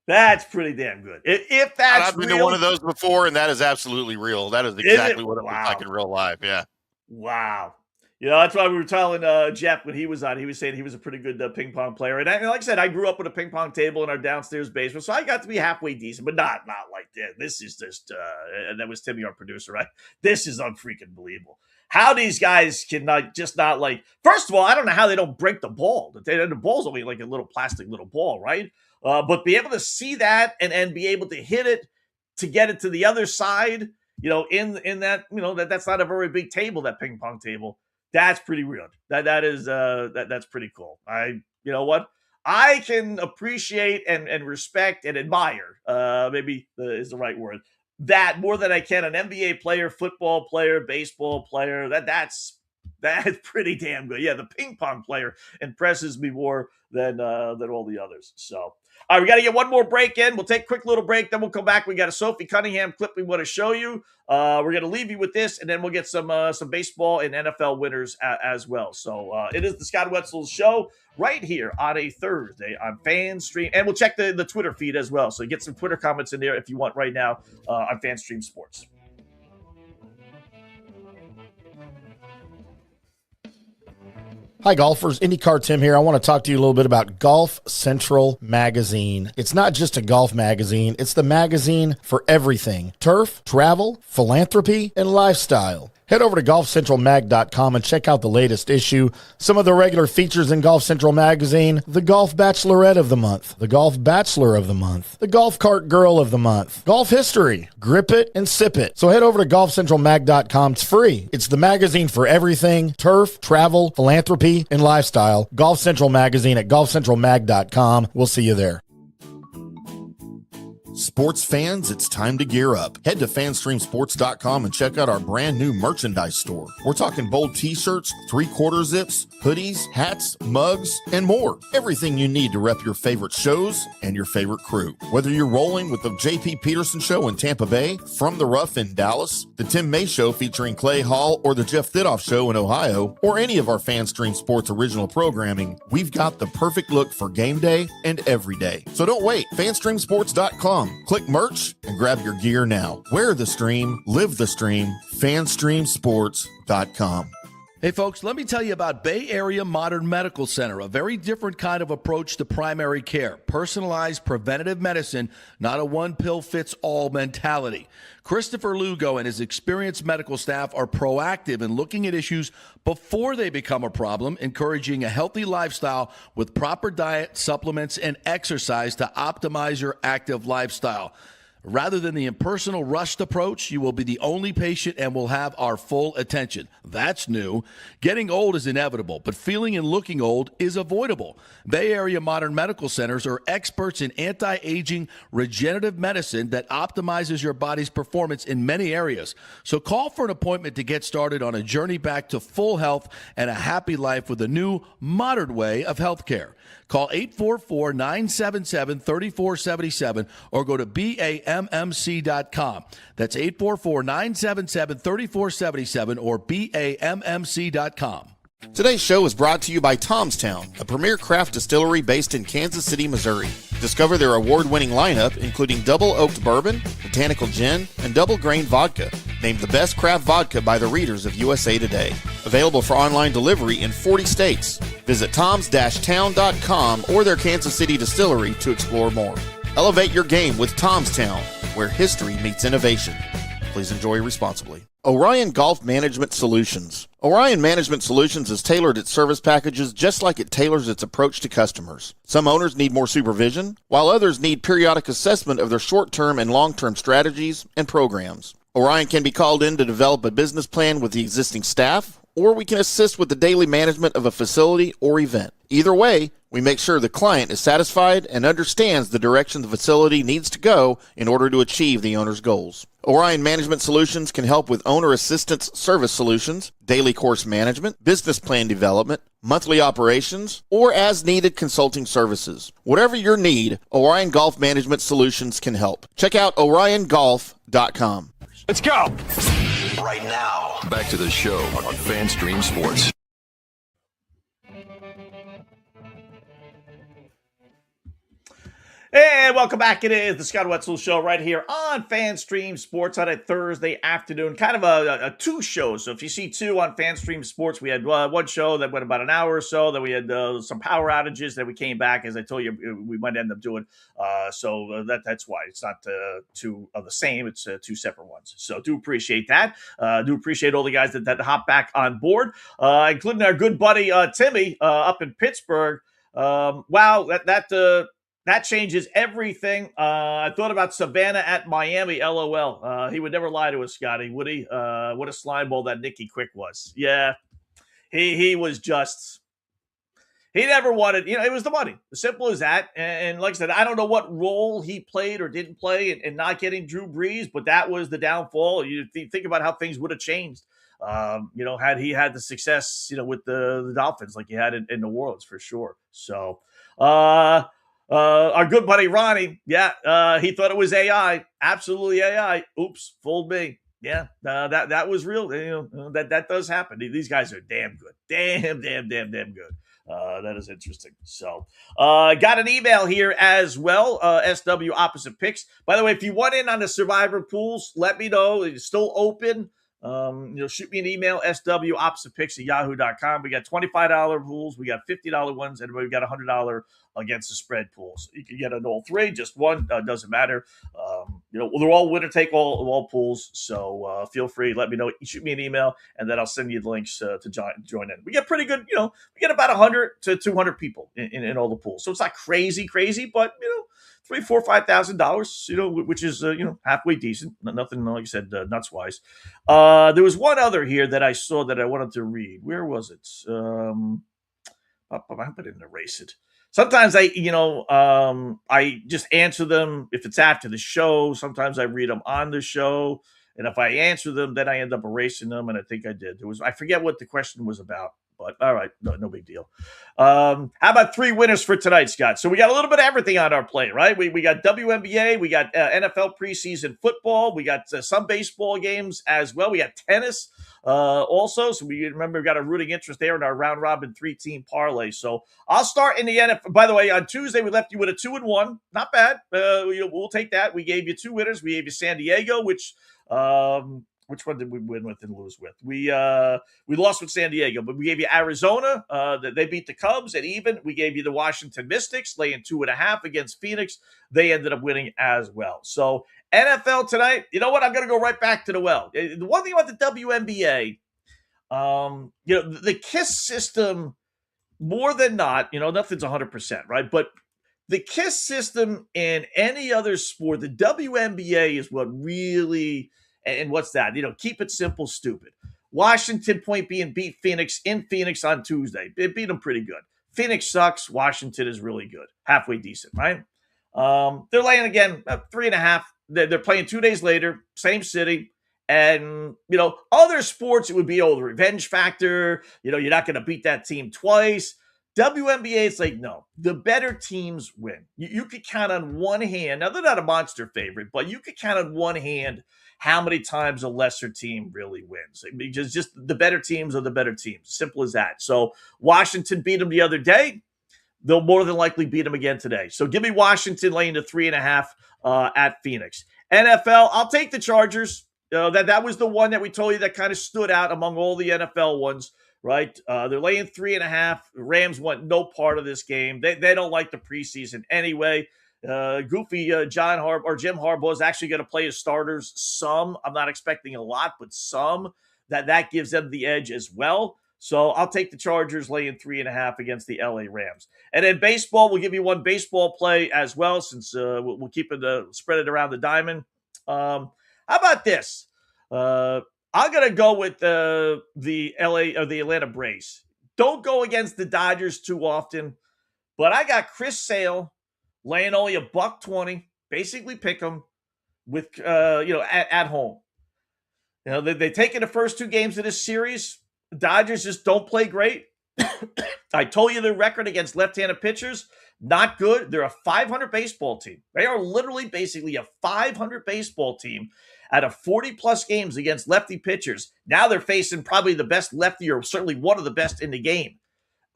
That's pretty damn good. If that's I've been real, to one of those before, and that is absolutely real. That is exactly what it looks like in real life. Yeah. Wow. That's why we were telling Jeff when he was on. He was saying he was a pretty good ping pong player. And like I said, I grew up with a ping pong table in our downstairs basement, so I got to be halfway decent, but not like that. This is just, and that was Timmy, our producer, right? This is unfreaking believable. How these guys can not like, first of all, I don't know how they don't break the ball. The ball's only like a little plastic little ball, right? But be able to see that and be able to hit it to get it to the other side, in that, that's not a very big table, that ping pong table. That's pretty weird. That's pretty cool. You know what? I can appreciate and respect and admire, maybe is the right word, that more than I can an NBA player, football player, baseball player. That's pretty damn good. Yeah, the ping pong player impresses me more than all the others. So, all right, we got to get one more break in. We'll take a quick little break, then we'll come back. We got a Sophie Cunningham clip we want to show you. We're going to leave you with this, and then we'll get some baseball and NFL winners as well. So it is the Scott Wetzel Show right here on a Thursday on FanStream. And we'll check the Twitter feed as well. So get some Twitter comments in there if you want right now on FanStream Sports. Hi, golfers. IndyCar Tim here. I want to talk to you a little bit about Golf Central Magazine. It's not just a golf magazine. It's the magazine for everything: turf, travel, philanthropy, and lifestyle. Head over to golfcentralmag.com and check out the latest issue. Some of the regular features in Golf Central Magazine: the Golf Bachelorette of the Month, the Golf Bachelor of the Month, the Golf Cart Girl of the Month, Golf History, Grip It and Sip It. So head over to golfcentralmag.com. It's free. It's the magazine for everything: turf, travel, philanthropy, and lifestyle. Golf Central Magazine at golfcentralmag.com. We'll see you there. Sports fans, it's time to gear up. Head to fanstreamsports.com and check out our brand new merchandise store. We're talking bold t-shirts, 3/4 zips, hoodies, hats, mugs, and more. Everything you need to rep your favorite shows and your favorite crew. Whether you're rolling with the JP Peterson Show in Tampa Bay, From the Rough in Dallas, the Tim May Show featuring Clay Hall, or the Jeff Thidoff Show in Ohio, or any of our FanStream Sports original programming, we've got the perfect look for game day and every day. So don't wait. fanstreamsports.com. Click merch and grab your gear now. Wear the stream, live the stream. FanStreamSports.com. Hey folks, let me tell you about Bay Area Modern Medical Center, a very different kind of approach to primary care. Personalized preventative medicine, not a one-pill-fits-all mentality. Christopher Lugo and his experienced medical staff are proactive in looking at issues before they become a problem, encouraging a healthy lifestyle with proper diet, supplements, and exercise to optimize your active lifestyle. Rather than the impersonal, rushed approach, you will be the only patient and will have our full attention. That's new. Getting old is inevitable, but feeling and looking old is avoidable. Bay Area Modern Medical Centers are experts in anti-aging regenerative medicine that optimizes your body's performance in many areas. So call for an appointment to get started on a journey back to full health and a happy life with a new, modern way of healthcare. Call 844-977-3477 or go to BAMMC.com. That's 844-977-3477 or BAMMC.com. Today's show is brought to you by Tomstown, a premier craft distillery based in Kansas City, Missouri. Discover their award-winning lineup, including double oaked bourbon, botanical gin, and double grain vodka. Named the best craft vodka by the readers of USA Today. Available for online delivery in 40 states. Visit toms-town.com or their Kansas City distillery to explore more. Elevate your game with Tomstown, where history meets innovation. Please enjoy responsibly. Orion Golf Management Solutions. Orion Management Solutions has tailored its service packages just like it tailors its approach to customers. Some owners need more supervision, while others need periodic assessment of their short-term and long-term strategies and programs. Orion can be called in to develop a business plan with the existing staff, or we can assist with the daily management of a facility or event. Either way, we make sure the client is satisfied and understands the direction the facility needs to go in order to achieve the owner's goals. Orion Management Solutions can help with owner assistance service solutions, daily course management, business plan development, monthly operations, or as-needed consulting services. Whatever your need, Orion Golf Management Solutions can help. Check out oriongolf.com. Let's go! Right now, back to the show on FanStream Sports. And welcome back. It is the Scott Wetzel Show right here on FanStream Sports on a Thursday afternoon. Kind of a two show. So if you see two on FanStream Sports, we had one show that went about an hour or so. Then we had some power outages. Then we came back. As I told you, we might end up doing. That's why it's not two of the same. It's two separate ones. So do appreciate that. Do appreciate all the guys that hop back on board, including our good buddy Timmy up in Pittsburgh. Wow, that changes everything. I thought about Savannah at Miami, LOL. He would never lie to us, Scotty, would he? What a slime ball that Nicky Quick was. Yeah, he was just... He never wanted... it was the money. As simple as that. And like I said, I don't know what role he played or didn't play in not getting Drew Brees, but that was the downfall. You think about how things would have changed. Had he had the success, with the Dolphins like he had in New Orleans, for sure. So... our good buddy Ronnie, he thought it was AI, absolutely AI. Oops, fooled me. Yeah, that was real. That does happen. These guys are damn good, damn good. That is interesting. So, got an email here as well. SW Opposite Picks. By the way, if you want in on the Survivor pools, let me know. It's still open. Shoot me an email, swoppositepicks@yahoo.com. We got $25 pools, we got $50 ones, and we got $100 against the spread pools. You can get an all three, just one, doesn't matter. They're all winner take all pools. So feel free, let me know. Shoot me an email, and then I'll send you the links to join in. We get pretty good, we get about 100 to 200 people in all the pools. So it's not crazy, but $3,000, $4,000, $5,000, which is halfway decent. Nothing, like I said, nuts wise. There was one other here that I saw that I wanted to read. Where was it? I didn't erase it. Sometimes I just answer them if it's after the show. Sometimes I read them on the show, and if I answer them, then I end up erasing them. And I think I did. I forget what the question was about. But all right, no big deal. How about three winners for tonight, Scott? So we got a little bit of everything on our plate, right? We got WNBA, we got NFL preseason football, we got some baseball games as well. We got tennis also. So we got a rooting interest there in our round robin 3-team parlay. So I'll start in the NFL. By the way, on Tuesday we left you with a 2-1, not bad. We'll take that. We gave you two winners. We gave you San Diego, which one did we win with and lose with? We lost with San Diego, but we gave you Arizona. They beat the Cubs at even. We gave you the Washington Mystics laying 2.5 against Phoenix. They ended up winning as well. So NFL tonight, you know what? I'm going to go right back to the well. The one thing about the WNBA, the KISS system, more than not, nothing's 100%, right? But the KISS system in any other sport, the WNBA is what really, and what's that? Keep it simple, stupid. Washington Point being beat Phoenix in Phoenix on Tuesday. It beat them pretty good. Phoenix sucks. Washington is really good. Halfway decent, right? They're laying again, 3.5. They're playing 2 days later, same city. And, other sports, it would be, the revenge factor. You're not going to beat that team twice. WNBA, it's like, no, the better teams win. You could count on one hand. Now, they're not a monster favorite, but you could count on one hand how many times a lesser team really wins. Because just the better teams are the better teams. Simple as that. So Washington beat them the other day. They'll more than likely beat them again today. So give me Washington laying to 3.5 at Phoenix. NFL, I'll take the Chargers. That was the one that we told you that kind of stood out among all the NFL ones. Right? They're laying 3.5. Rams want no part of this game. They don't like the preseason anyway. Goofy Jim Harbaugh is actually going to play his starters some. I'm not expecting a lot, but some. That gives them the edge as well. So I'll take the Chargers laying 3.5 against the LA Rams. And then baseball, we'll give you one baseball play as well, since we'll keep it spread it around the diamond. How about this? I'm going to go with the Atlanta Braves. Don't go against the Dodgers too often, but I got Chris Sale laying only $120, basically pick them with, at home. They've taken the first 2 games of this series. The Dodgers just don't play great. I told you their record against left-handed pitchers, not good. They're a 500 baseball team. They are literally basically a 500 baseball team out of 40-plus games against lefty pitchers. Now they're facing probably the best lefty, or certainly one of the best in the game,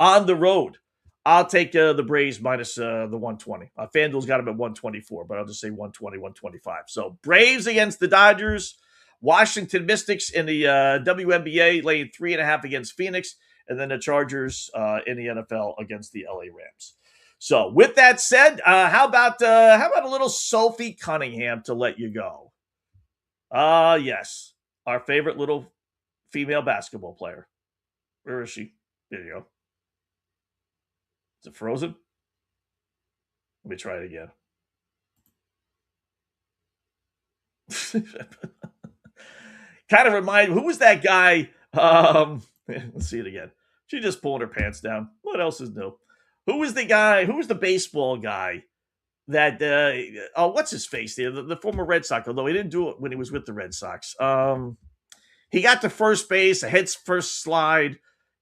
on the road. I'll take the Braves minus the 120. FanDuel's got them at 124, but I'll just say 120, 125. So Braves against the Dodgers. Washington Mystics in the WNBA laying 3.5 against Phoenix. And then the Chargers in the NFL against the LA Rams. So with that said, how about a little Sophie Cunningham to let you go? Yes. Our favorite little female basketball player. Where is she? There you go. Is it frozen? Let me try it again. Kind of remind, who was that guy? Let's see it again. She just pulled her pants down. What else is new? Who was the guy? Who was the baseball guy that, what's his face there? The former Red Sox, although he didn't do it when he was with the Red Sox. He got to first base, a head first slide,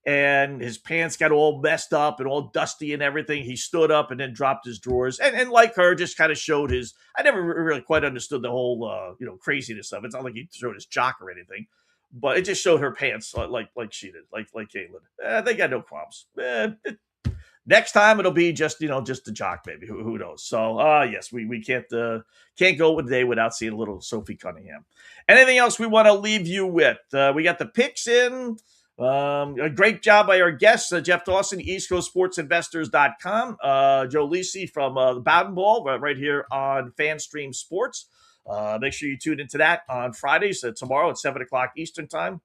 and his pants got all messed up and all dusty and everything. He stood up and then dropped his drawers. And like her, just kind of showed his, I never really quite understood the whole, craziness of it. It's not like he showed his jock or anything, but it just showed her pants like she did, like Caitlin. They got no problems. Next time it'll be just the jock, maybe. Who knows? So, yes, we can't go a day without seeing a little Sophie Cunningham. Anything else we want to leave you with? We got the picks in. A great job by our guests, Jeff Dawson, EastCoastSportsInvestors.com, Joe Lisi from the Bowden Ball, right here on FanStream Sports. Make sure you tune into that on Fridays, tomorrow at 7 o'clock Eastern Time.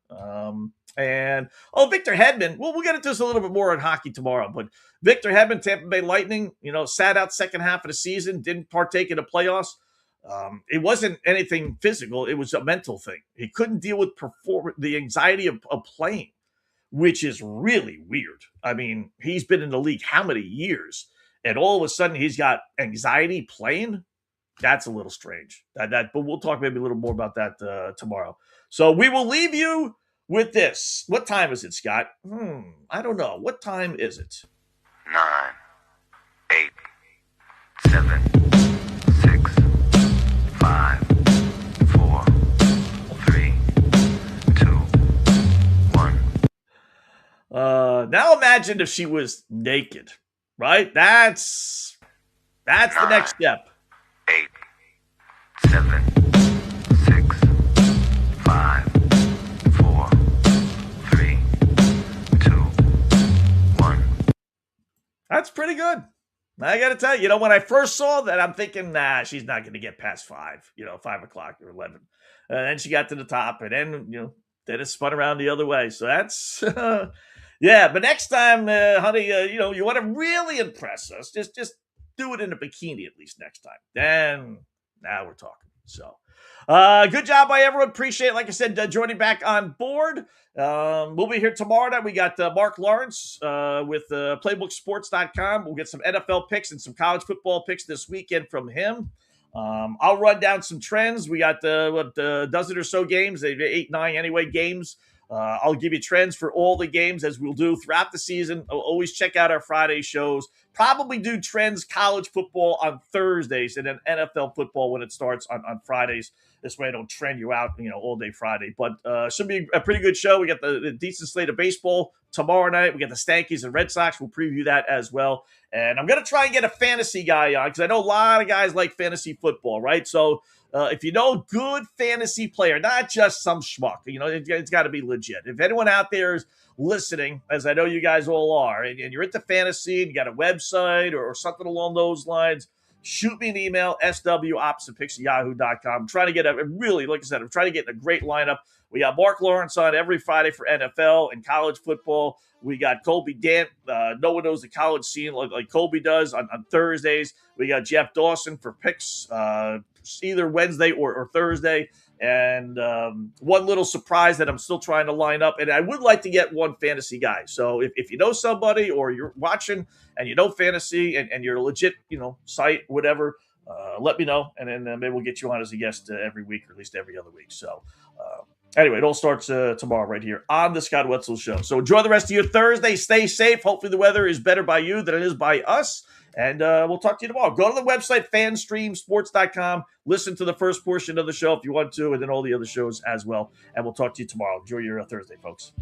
Victor Hedman, we'll get into this a little bit more on hockey tomorrow, but Victor Hedman, Tampa Bay Lightning, sat out second half of the season, didn't partake in the playoffs. It wasn't anything physical. It was a mental thing. He couldn't deal with the anxiety of playing, which is really weird. I mean, he's been in the league how many years? And all of a sudden he's got anxiety playing? That's a little strange. But we'll talk maybe a little more about that tomorrow. So we will leave you with this. What time is it, Scott? I don't know. What time is it? 9, 8, 7, 6, 5, 4, 3, 2, 1. Now imagine if she was naked, right? That's 9, the next step. 8, 7, 6, 5, 4, 3, 2, 1. That's pretty good. I got to tell you, when I first saw that, I'm thinking, she's not going to get past 5, 5 o'clock or 11. And then she got to the top, and then, then it spun around the other way. So that's, yeah. But next time, honey, you want to really impress us, just do it in a bikini at least next time. Then now we're talking. So good job by everyone. Appreciate it. Like I said, joining back on board. We'll be here tomorrow night. We got Mark Lawrence with playbooksports.com. We'll get some NFL picks and some college football picks this weekend from him. I'll run down some trends. We got a dozen or so games, 8, 9 anyway games. I'll give you trends for all the games as we'll do throughout the season. Always check out our Friday shows. Probably do trends college football on Thursdays and then NFL football when it starts on Fridays. This way I don't trend you out, all day Friday. But should be a pretty good show. We got the decent slate of baseball tomorrow night. We got the Stankies and Red Sox. We'll preview that as well. And I'm going to try and get a fantasy guy on because I know a lot of guys like fantasy football, right? So if you know a good fantasy player, not just some schmuck, it's got to be legit. If anyone out there is listening, as I know you guys all are, and you're into fantasy and you got a website or something along those lines, shoot me an email, swoppositepicks@yahoo.com. I'm trying to get I'm trying to get in a great lineup. We got Mark Lawrence on every Friday for NFL and college football. We got Colby Dant. No one knows the college scene like Colby does on Thursdays. We got Jeff Dawson for picks either Wednesday or Thursday. And one little surprise that I'm still trying to line up. And I would like to get one fantasy guy. So if you know somebody or you're watching and you know fantasy and you're a legit, site, whatever, let me know. And then maybe we'll get you on as a guest every week or at least every other week. So anyway, it all starts tomorrow right here on the Scott Wetzel Show. So enjoy the rest of your Thursday. Stay safe. Hopefully the weather is better by you than it is by us. And we'll talk to you tomorrow. Go to the website, fanstreamsports.com. Listen to the first portion of the show if you want to, and then all the other shows as well. And we'll talk to you tomorrow. Enjoy your Thursday, folks.